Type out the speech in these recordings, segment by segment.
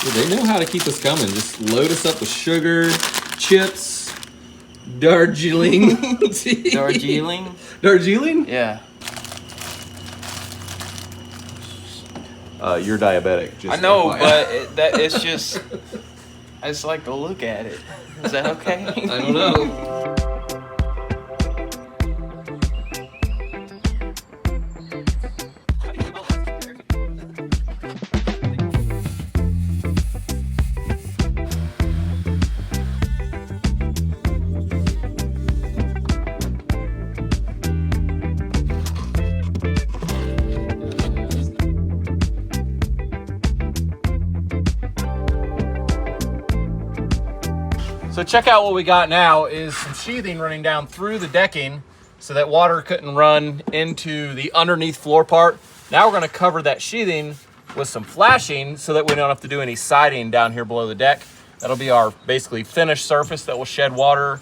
Dude, they know how to keep us coming. Just load us up with sugar, chips, Darjeeling. Darjeeling? Darjeeling? Yeah. You're diabetic. Just I know, FYI. but it's just, I just like to look at it. Is that okay? I don't know. So check out what we got now is some sheathing running down through the decking so that water couldn't run into the underneath floor part. Now we're gonna cover that sheathing with some flashing so that we don't have to do any siding down here below the deck. That'll be our basically finished surface that will shed water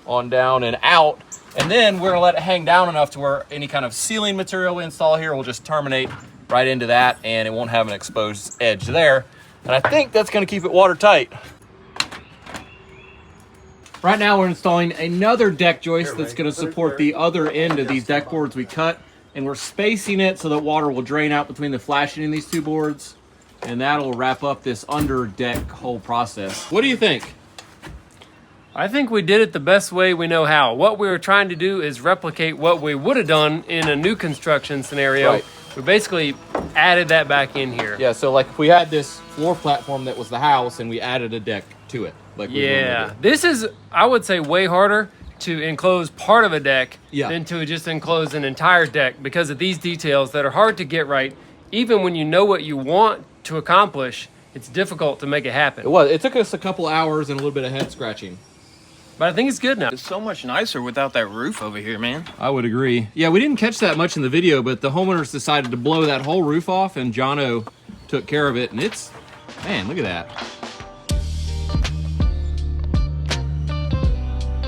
on down and out. And then we're gonna let it hang down enough to where any kind of ceiling material we install here will just terminate right into that and it won't have an exposed edge there. And I think that's gonna keep it watertight. Right now we're installing another deck joist that's going to support the other end of these deck boards we cut, and we're spacing it so that water will drain out between the flashing in these two boards, and that'll wrap up this under deck whole process. What do you think? I think we did it the best way we know how. What we were trying to do is replicate what we would have done in a new construction scenario. Right. We basically added that back in here. Yeah, so like if we had this floor platform that was the house and we added a deck to it. Like Yeah, this is, I would say, way harder to enclose part of a deck than to just enclose an entire deck because of these details that are hard to get right. Even when you know what you want to accomplish, it's difficult to make it happen. It was. It took us a couple hours and a little bit of head scratching. But I think it's good now. It's so much nicer without that roof over here, man. I would agree. Yeah, we didn't catch that much in the video, but the homeowners decided to blow that whole roof off and Jono took care of it. And it's, man, look at that.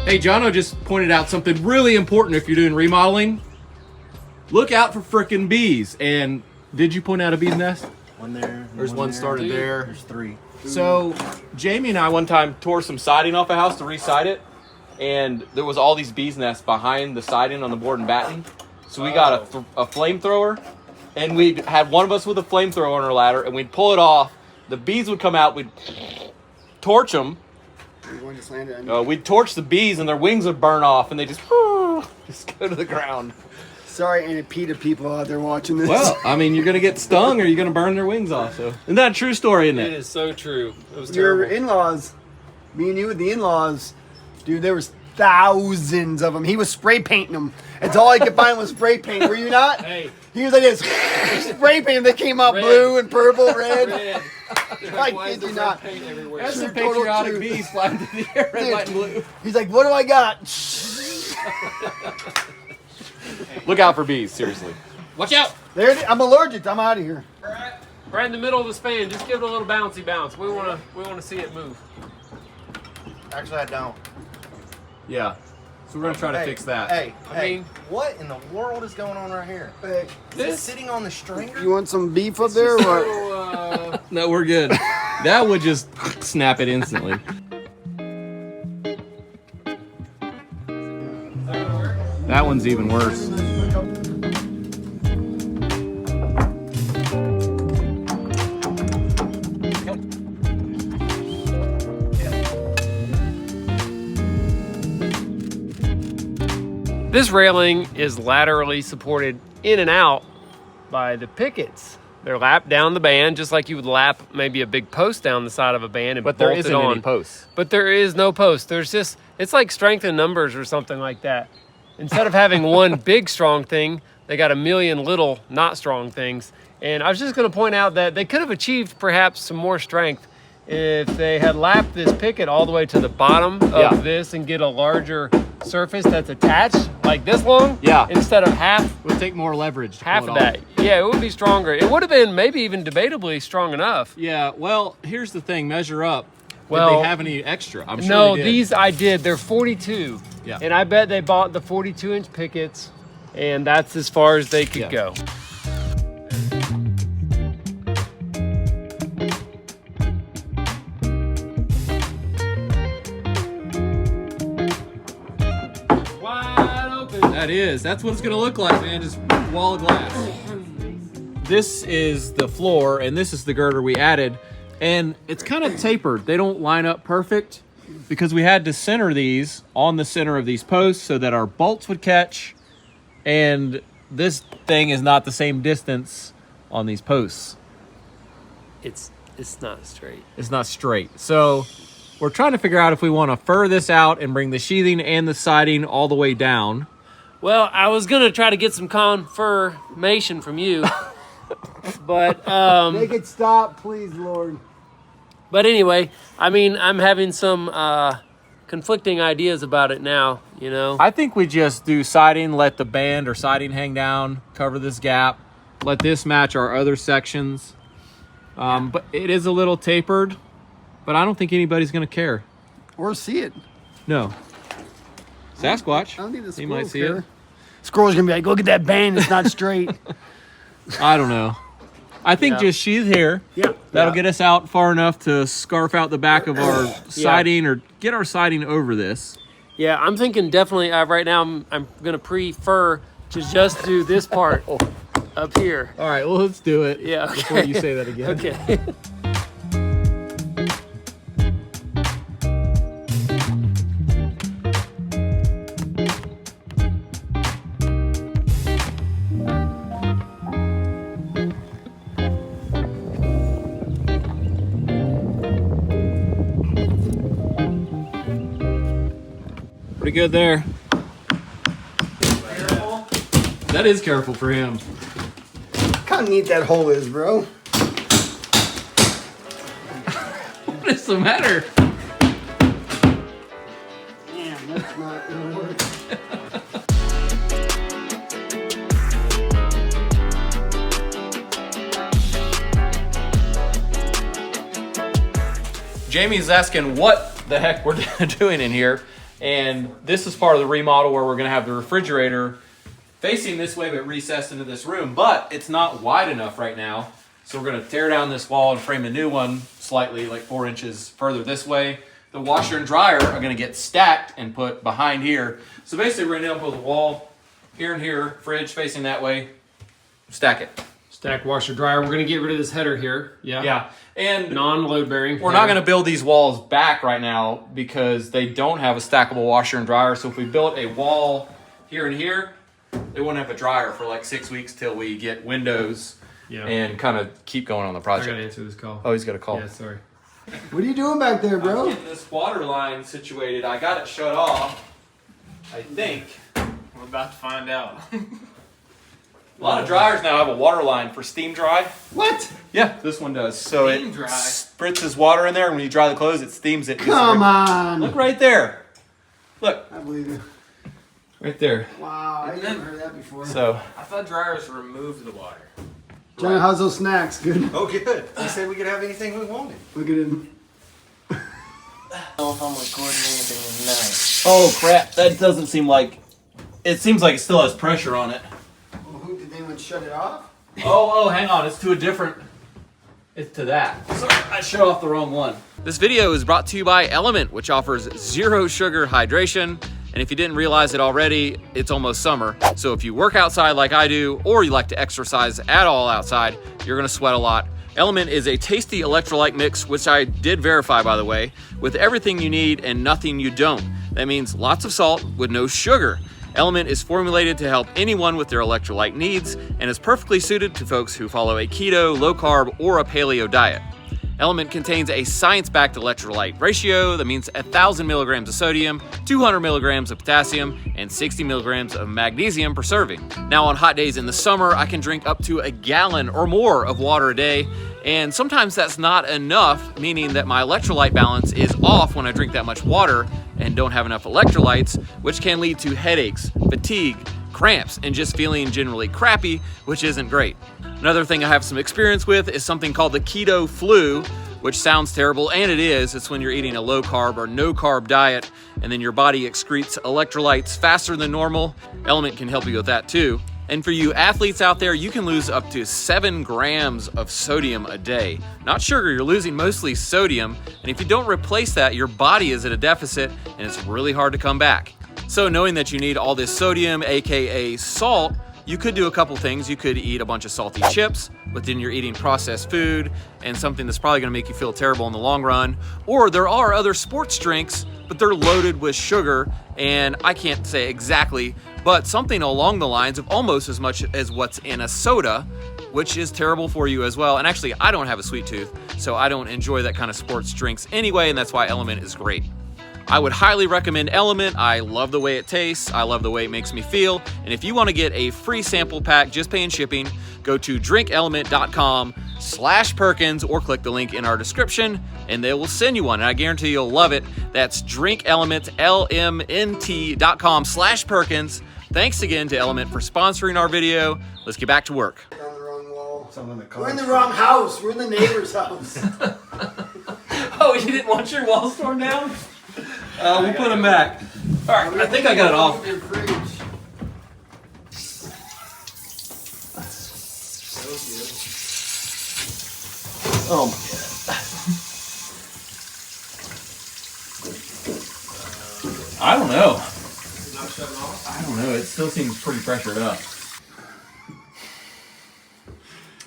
Hey, Jono just pointed out something really important if you're doing remodeling. Look out for frickin' bees. And did you point out a bee's nest? One there. There's one started there. There's three. So Jamie and I one time tore some siding off a house to re-side it, and there was all these bees nests behind the siding on the board and batten. So we got a flamethrower, and we had one of us with a flamethrower on our ladder, and we'd pull it off. The bees would come out. We'd torch them. We'd torch the bees, and their wings would burn off, and they just go to the ground. Sorry, any PETA people out there watching this. Well, I mean, you're gonna get stung, or you're gonna burn their wings off. So, isn't that a true story? Isn't it? It is so true. It was Your terrible. in-laws, me and you with the in-laws, dude, there was thousands of them. He was spray painting them. That's all I could find was spray paint. Were you not? Hey. He was like this, spray paint. They came out Red. blue and purple, red. Red. I kid you not. That's some Total patriotic truth. bees flying through the air, red, Dude. white, and blue. He's like, what do I got? Look out for bees, seriously. Watch out. There, I'm allergic. I'm out of here. Right in the middle of the span. Just give it a little bouncy bounce. We wanna see it move. Actually, I don't. Yeah. So we're gonna try to fix that. Hey, I mean, what in the world is going on right here? Hey, Is it sitting on the stringer? you want some beef up there? Or what? No, we're good. That would just snap it instantly. That one's even worse. This railing is laterally supported in and out by the pickets. They're lapped down the band, just like you would lap maybe a big post down the side of a band and But there bolt isn't it on. any posts. But there is no post. There's just, it's like strength in numbers or something like that. Instead of having one big strong thing, they got a million little not strong things. And I was just gonna point out that they could have achieved perhaps some more strength if they had lapped this picket all the way to the bottom of this and get a larger surface that's attached like this long. Yeah. Instead of half It would take more leverage to half pull of it off. that. Yeah, it would be stronger. It would have been maybe even debatably strong enough. Yeah, well, here's the thing, measure up. Well, did they have any extra? I'm sure no, they did. these I did. They're 42. Yeah. And I bet they bought the 42-inch pickets, and that's as far as they could go. That is. That's what it's gonna look like, man. Just wall of glass. This is the floor, and this is the girder we added. And it's kind of tapered. They don't line up perfect because we had to center these on the center of these posts so that our bolts would catch. And this thing is not the same distance on these posts. It's not straight. It's not straight. So we're trying to figure out if we want to fur this out and bring the sheathing and the siding all the way down. Well, I was gonna try to get some confirmation from you, but Make it stop, please, Lord. But anyway, I mean, I'm having some conflicting ideas about it now, you know? I think we just do siding, let the band or siding hang down, cover this gap, let this match our other sections. But it is a little tapered, but I don't think anybody's going to care. Or see it. No. Sasquatch. I don't think the He might squirrels see care. it. Squirrel's gonna be like, look at that band, it's not straight. I don't know. I think just sheath here. Yeah. That'll get us out far enough to scarf out the back of our siding or get our siding over this. Yeah, I'm thinking definitely, right now I'm gonna prefer to just do this part up here. All right, well, let's do it. Yeah, okay. Before you say that again. Okay. Pretty good there. That is careful for him. Look how neat that hole is, bro. What is the matter? Damn, that's not gonna work. Jamie's asking what the heck we're doing in here. And this is part of the remodel where we're gonna have the refrigerator facing this way but recessed into this room, but it's not wide enough right now. So we're gonna tear down this wall and frame a new one slightly, like 4 inches further this way. The washer and dryer are gonna get stacked and put behind here. So basically we're gonna end up with a wall here and here, fridge facing that way, stack it. Stack washer dryer. We're gonna get rid of this header here. Yeah. Yeah, and Non-load bearing. we're not going to build these walls back right now because they don't have a stackable washer and dryer. So if we built a wall here and here, they wouldn't have a dryer for like 6 weeks till we get windows and kind of keep going on the I project. gotta answer this call. Oh, he's got a call. Yeah, sorry. What are you doing back there, I'm bro? getting this water line situated. I got it shut off, I think. We're about to find out. A lot of dryers now have a water line for steam dry. What? Yeah, this one does. So Steam it dry. spritzes water in there, and when you dry the clothes, it steams it. Come on. Look right there. Look, I believe you. right there. Wow, I never heard that before. So I thought dryers removed the water. John, how's those snacks? Good. Oh, good. He said we could have anything we wanted. Look at him. I don't know if I'm recording anything tonight. oh crap, that doesn't seem like. It seems like it still has pressure on it. Well, who did anyone shut it off? Oh, hang on. It's to a different. It's to that. Sorry, I shut off the wrong one. This video is brought to you by Element, which offers 0 sugar hydration. And if you didn't realize it already, it's almost summer. So if you work outside like I do, or you like to exercise at all outside, you're gonna sweat a lot. Element is a tasty electrolyte mix, which I did verify, by the way, with everything you need and nothing you don't. That means lots of salt with no sugar. Element is formulated to help anyone with their electrolyte needs and is perfectly suited to folks who follow a keto, low carb, or a paleo diet. Element contains a science-backed electrolyte ratio that means 1,000 milligrams of sodium, 200 milligrams of potassium, and 60 milligrams of magnesium per serving. Now on hot days in the summer, I can drink up to a gallon or more of water a day, and sometimes that's not enough, meaning that my electrolyte balance is off when I drink that much water and don't have enough electrolytes, which can lead to headaches, fatigue, cramps, and just feeling generally crappy, which isn't great. Another thing I have some experience with is something called the keto flu, which sounds terrible, and it is. It's when you're eating a low carb or no carb diet, and then your body excretes electrolytes faster than normal. Element can help you with that too. And for you athletes out there, you can lose up to 7 grams of sodium a day. Not sugar, you're losing mostly sodium. And if you don't replace that, your body is at a deficit and it's really hard to come back. So knowing that you need all this sodium, AKA salt, you could do a couple things. You could eat a bunch of salty chips, but then you're eating processed food and something that's probably gonna make you feel terrible in the long run. Or there are other sports drinks, but they're loaded with sugar, and I can't say exactly, but something along the lines of almost as much as what's in a soda, which is terrible for you as well. And actually, I don't have a sweet tooth, so I don't enjoy that kind of sports drinks anyway, and that's why Element is great. I would highly recommend Element. I love the way it tastes. I love the way it makes me feel. And if you want to get a free sample pack, just paying shipping, go to drinkelement.com/Perkins or click the link in our description and they will send you one. And I guarantee you'll love it. That's drinkelement.com/Perkins. Thanks again to Element for sponsoring our video. Let's get back to work. On the wrong wall. Something that We're in the wrong house. We're in the neighbor's house. Oh, you didn't want your walls torn down? We'll put them back. All right, I think I got it off. Your fridge. Oh my God. I don't know. I don't know. It still seems pretty pressured up.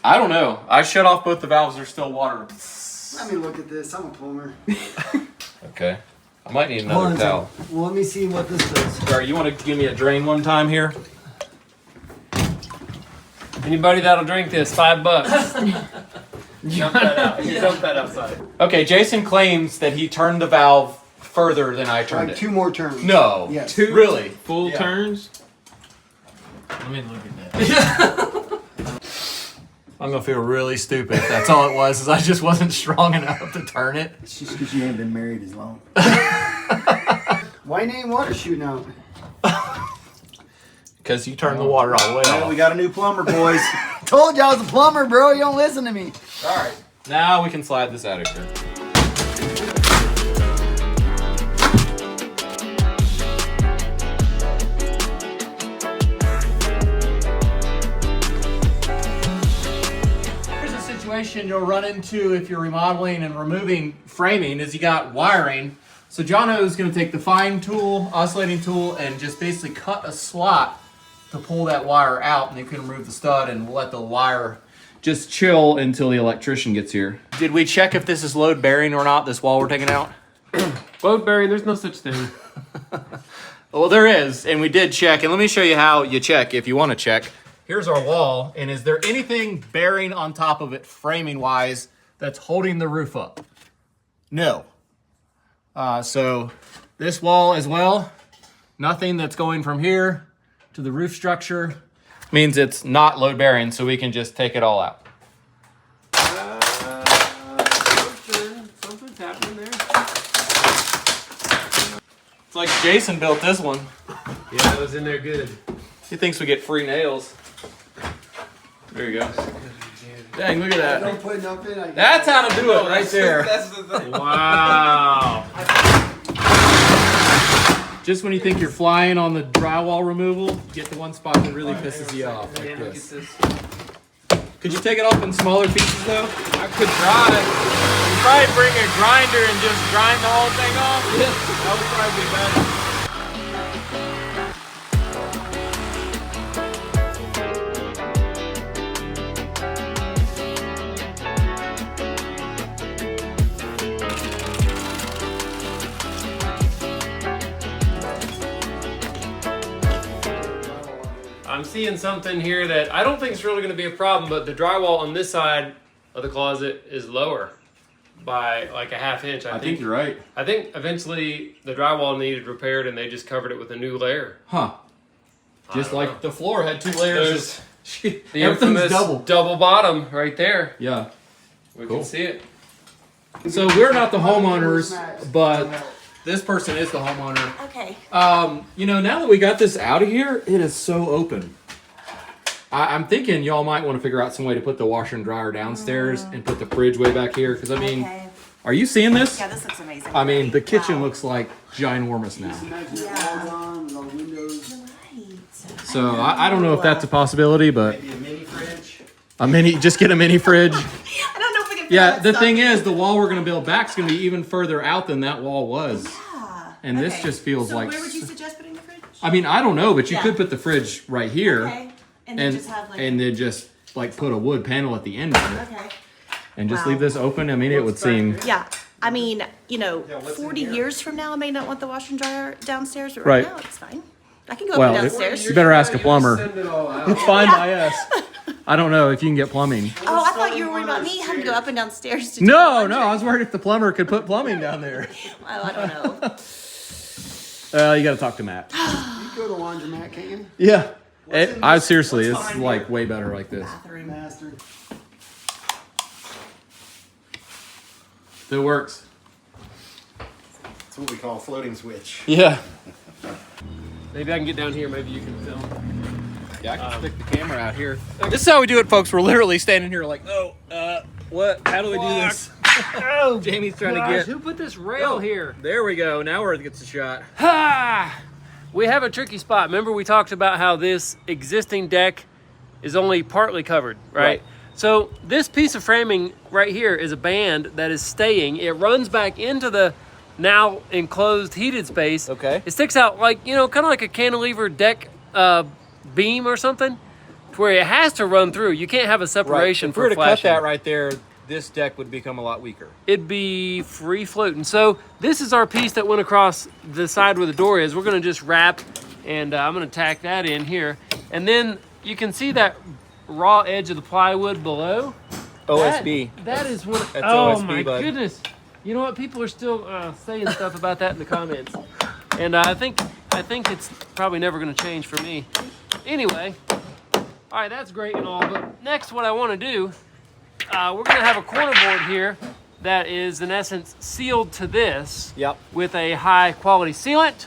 I don't know. I shut off both the valves. There's still water. Let me look at this. I'm a plumber. Okay. I might need Hold on another a towel. second. Well, let me see what this does. All right, you want to give me a drain one time here? Anybody that'll drink this, $5. Dump that out. You dump that outside. Okay, Jason claims that he turned the valve further than I turned Like it. 2 more turns. No. Yes. Two? Really? Full Yeah. turns. Let me look at that. I'm gonna feel really stupid if that's all it was, is I just wasn't strong enough to turn it. It's just because you ain't been married as long. Why ain't water shooting out? Because you turned the water all the way Well, off. we got a new plumber, boys. Told you I was a plumber, bro. You don't listen to me. All right. Now we can slide this out of here. Here's a situation you'll run into if you're remodeling and removing framing is you got wiring. So Jono is going to take the fine tool, oscillating tool, and just basically cut a slot to pull that wire out, and you can remove the stud and we'll let the wire just chill until the electrician gets here. Did we check if this is load bearing or not, this wall we're taking out? Load bearing, there's no such thing. Well, there is, and we did check, and let me show you how you check if you want to check. Here's our wall, and is there anything bearing on top of it framing-wise that's holding the roof up? No. So this wall as well, nothing that's going from here to the roof structure means it's not load bearing, so we can just take it all out. Something's happening there. It's like Jason built this one. Yeah, it was in there good. He thinks we get free nails. There you go. Dang, look at that. Don't put enough in. That's how to do it right there. That's the thing. Wow. Just when you think you're flying on the drywall removal, get the one spot that really pisses you off, like Look at this. this. Could you take it off in smaller pieces though? I could try. You probably bring a grinder and just grind the whole thing off. That would probably be better. I'm seeing something here that I don't think is really going to be a problem, but the drywall on this side of the closet is lower by like a ½ inch. I think you're right. I think eventually the drywall needed repaired and they just covered it with a new layer. Huh. Just don't like know. the floor had 2 layers. The Everything's infamous double bottom right there. Yeah. We Cool. can see it. So we're not the homeowners, but this person is the homeowner. Okay. You know, now that we got this out of here, it is so open. I'm thinking y'all might want to figure out some way to put the washer and dryer downstairs and put the fridge way back here. Because, I mean, Okay. are you seeing this? Yeah, this looks amazing. I mean, the kitchen Wow. looks like ginormous now. Imagine Yeah. the walls on with all the windows. Right. So I don't know if that's a possibility, but Maybe a mini fridge. just get a mini fridge. I don't know if we can. Yeah, the thing is, the wall we're going to build back is going to be even further out than that wall was. Yeah. And this Okay. just feels so like... where would you suggest putting the fridge? I mean, I don't know, but you Yeah. could put the fridge right here. Okay. And then just have like. and then just like put a wood panel at the end of it Okay. and just Wow. leave this open. I mean, it would seem Yeah. I mean, you know, what's in 40 here? years from now, I may not want the washer and dryer downstairs, but Right. right now it's fine. I can go Well, up and it- downstairs. You better ask a plumber. Send it all out. It's fine by us. I don't know if you can get plumbing. Oh, I thought you were worried about me having to go up and downstairs to do No, laundry. no, I was worried if the plumber could put plumbing down there. Oh, I don't know. You got to talk to Matt. You go to laundromat, can't you? Yeah. in I this- seriously, what's it's behind like here? way better like this. Bathroom. Master. It works. That's what we call a floating switch. Yeah. Maybe I can get down here. Maybe you can film. Yeah, I can stick the camera out here. This is how we do it, folks. We're literally standing here like, what? How do we do this? Oh, Jamie's trying to gosh, get. who put this rail here? There we go. Now where it gets a shot. Ha! We have a tricky spot. Remember we talked about how this existing deck is only partly covered, right? So this piece of framing right here is a band that is staying. It runs back into the now enclosed heated space. Okay. It sticks out like, you know, kind of like a cantilever deck beam or something, to where it has to run through. You can't have a separation If we for were to flashing. cut that right there, this deck would become a lot weaker. It'd be free floating. So this is our piece that went across the side where the door is. We're gonna just wrap, and I'm gonna tack that in here. And then you can see that raw edge of the plywood below. OSB. That is what. That's oh OSB, my bud. goodness! You know what? People are still saying stuff about that in the comments, and I think it's probably never gonna change for me. Anyway, all right, that's great and all. But next, what I want to do. We're going to have a corner board here that is, in essence, sealed to this Yep. with a high quality sealant,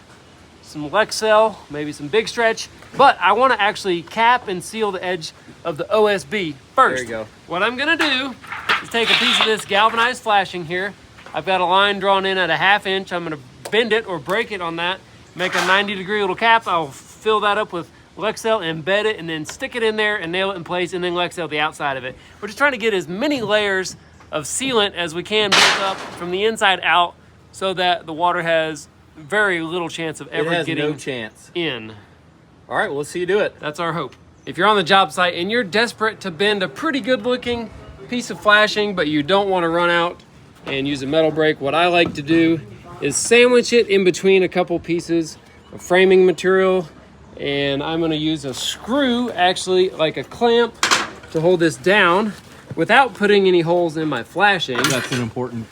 some Lexel, maybe some Big Stretch, but I want to actually cap and seal the edge of the OSB first. There you go. What I'm going to do is take a piece of this galvanized flashing here. I've got a line drawn in at a 1/2 inch. I'm going to bend it or break it on that, make a 90-degree little cap. I'll fill that up with Lexel, embed it, and then stick it in there and nail it in place, and then Lexel the outside of it. We're just trying to get as many layers of sealant as we can built up from the inside out so that the water has very little chance of ever It has getting no chance. in. All right, well, let's see you do it. That's our hope. If you're on the job site and you're desperate to bend a pretty good looking piece of flashing, but you don't want to run out and use a metal brake, what I like to do is sandwich it in between a couple pieces of framing material. And I'm going to use a screw, actually like a clamp, to hold this down without putting any holes in my flashing. That's an important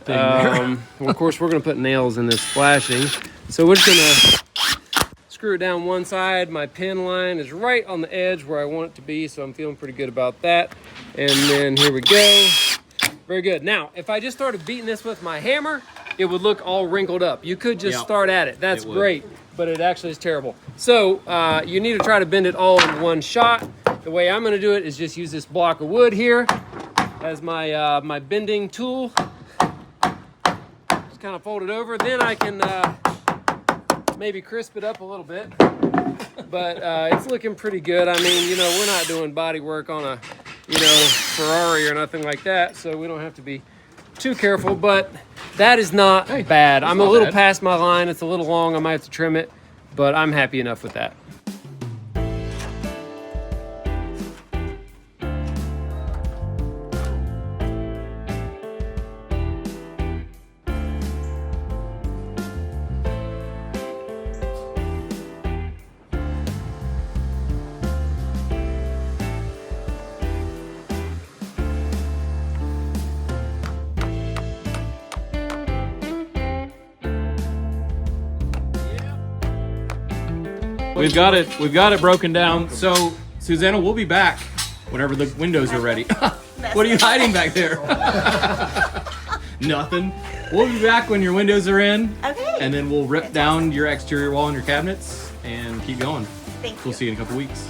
thing there. Well, of course, we're going to put nails in this flashing. So we're just going to screw it down one side. My pin line is right on the edge where I want it to be, so I'm feeling pretty good about that. And then here we go. Very good. Now, if I just started beating this with my hammer, it would look all wrinkled up. You could just Yep. start at it. That's It would. great, but it actually is terrible. So you need to try to bend it all in one shot. The way I'm going to do it is just use this block of wood here as my my bending tool. Just kind of fold it over. Then I can maybe crisp it up a little bit. But it's looking pretty good. I mean, you know, we're not doing body work on a, you know, Ferrari or nothing like that, so we don't have to be too careful, but that is not bad. I'm a not little bad. past my line. It's a little long. I might have to trim it, but I'm happy enough with that. We've got it broken down. So, Susanna, we'll be back whenever the windows are ready. What are you hiding back there? Nothing. We'll be back when your windows are in. Okay. And then we'll rip down your exterior wall and your cabinets and keep going. Thank you. We'll see you in a couple weeks.